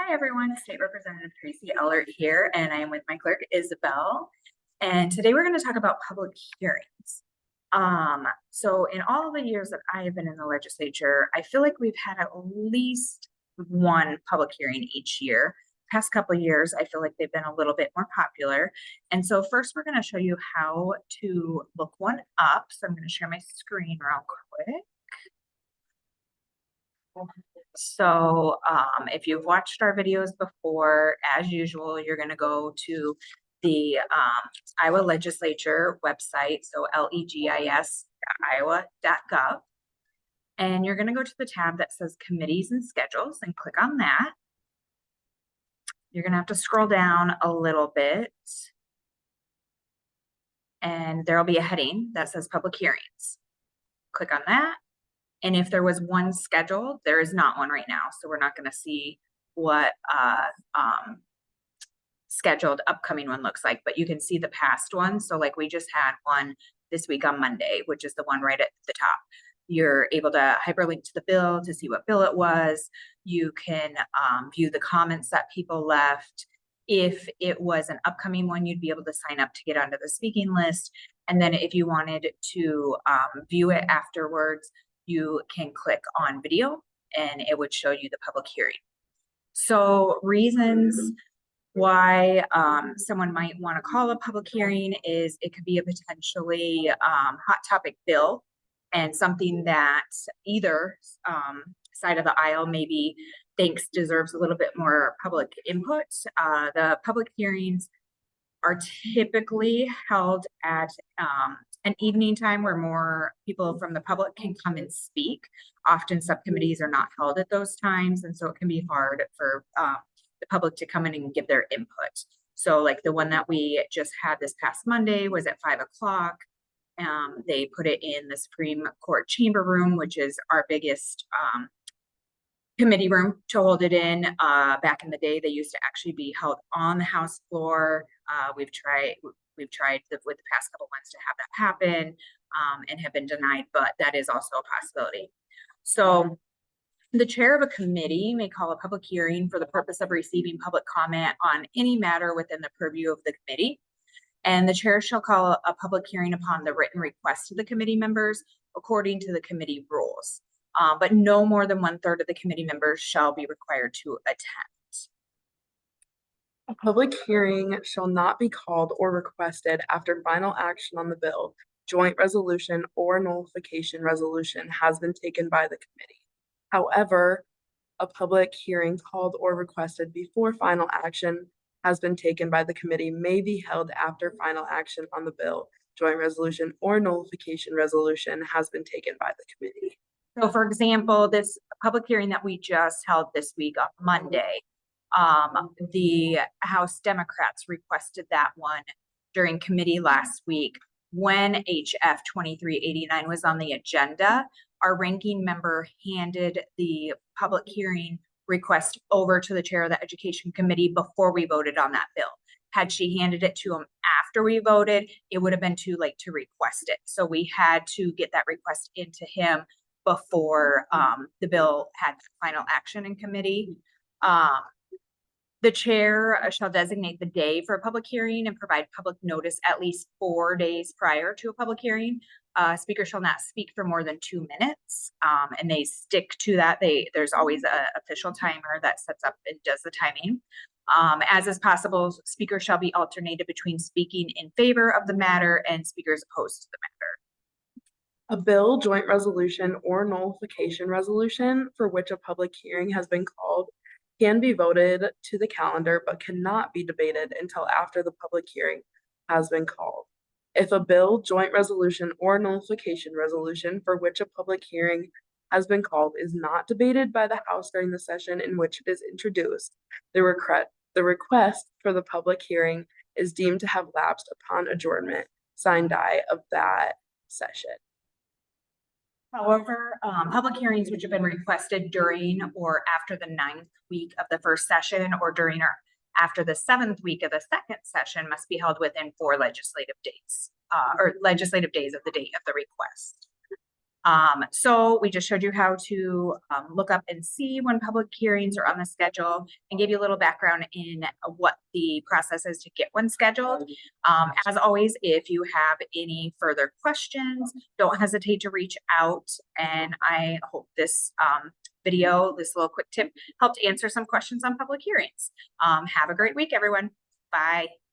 Hi, everyone. State Representative Tracy Ehlert here, and I am with my clerk, Isabel. And today we're going to talk about public hearings. So in all of the years that I have been in the legislature, I feel like we've had at least one public hearing each year. Past couple of years, I feel like they've been a little bit more popular. And so first, we're going to show you how to look one up. So I'm going to share my screen real quick. So if you've watched our videos before, as usual, you're going to go to the Iowa Legislature website, so legis.iowa.gov. And you're going to go to the tab that says Committees and Schedules and click on that. You're going to have to scroll down a little bit. And there'll be a heading that says Public Hearings. Click on that. And if there was one scheduled, there is not one right now. So we're not going to see what scheduled upcoming one looks like, but you can see the past one. So like we just had one this week on Monday, which is the one right at the top. You're able to hyperlink to the bill to see what bill it was. You can view the comments that people left. If it was an upcoming one, you'd be able to sign up to get onto the speaking list. And then if you wanted to view it afterwards, you can click on video and it would show you the public hearing. So reasons why someone might want to call a public hearing is it could be a potentially hot topic bill and something that either side of the aisle maybe thinks deserves a little bit more public input. The public hearings are typically held at an evening time where more people from the public can come and speak. Often subcommittees are not held at those times, and so it can be hard for the public to come in and give their input. So like the one that we just had this past Monday was at 5 o'clock. They put it in the Supreme Court chamber room, which is our biggest committee room to hold it in. Back in the day, they used to actually be held on the House floor. We've tried with the past couple months to have that happen and have been denied, but that is also a possibility. So the chair of a committee may call a public hearing for the purpose of receiving public comment on any matter within the purview of the committee. And the chair shall call a public hearing upon the written request of the committee members according to the committee rules. But no more than 1/3 of the committee members shall be required to attend. A public hearing shall not be called or requested after final action on the bill, joint resolution, or nullification resolution has been taken by the committee. However, a public hearing called or requested before final action has been taken by the committee may be held after final action on the bill, joint resolution, or nullification resolution has been taken by the committee. So for example, this public hearing that we just held this week on Monday, the House Democrats requested that one during committee last week. When HF 2389 was on the agenda, our ranking member handed the public hearing request over to the chair of the Education Committee before we voted on that bill. Had she handed it to him after we voted, it would have been too late to request it. So we had to get that request into him before the bill had final action in committee. The chair shall designate the day for a public hearing and provide public notice at least 4 days prior to a public hearing. Speaker shall not speak for more than 2 minutes, and they stick to that. There's always an official timer that sets up and does the timing. As is possible, speakers shall be alternated between speaking in favor of the matter and speakers opposed to the matter. A bill, joint resolution, or nullification resolution for which a public hearing has been called can be voted to the calendar but cannot be debated until after the public hearing has been called. If a bill, joint resolution, or nullification resolution for which a public hearing has been called is not debated by the House during the session in which it is introduced, the request for the public hearing is deemed to have lapsed upon adjournment, sine die, of that session. However, public hearings which have been requested during or after the 9th week of the first session or during or after the 7th week of the second session must be held within 4 legislative days or legislative days of the date of the request. So we just showed you how to look up and see when public hearings are on the schedule and gave you a little background in what the process is to get one scheduled. As always, if you have any further questions, don't hesitate to reach out. And I hope this video, this little quick tip, helped answer some questions on public hearings. Have a great week, everyone. Bye.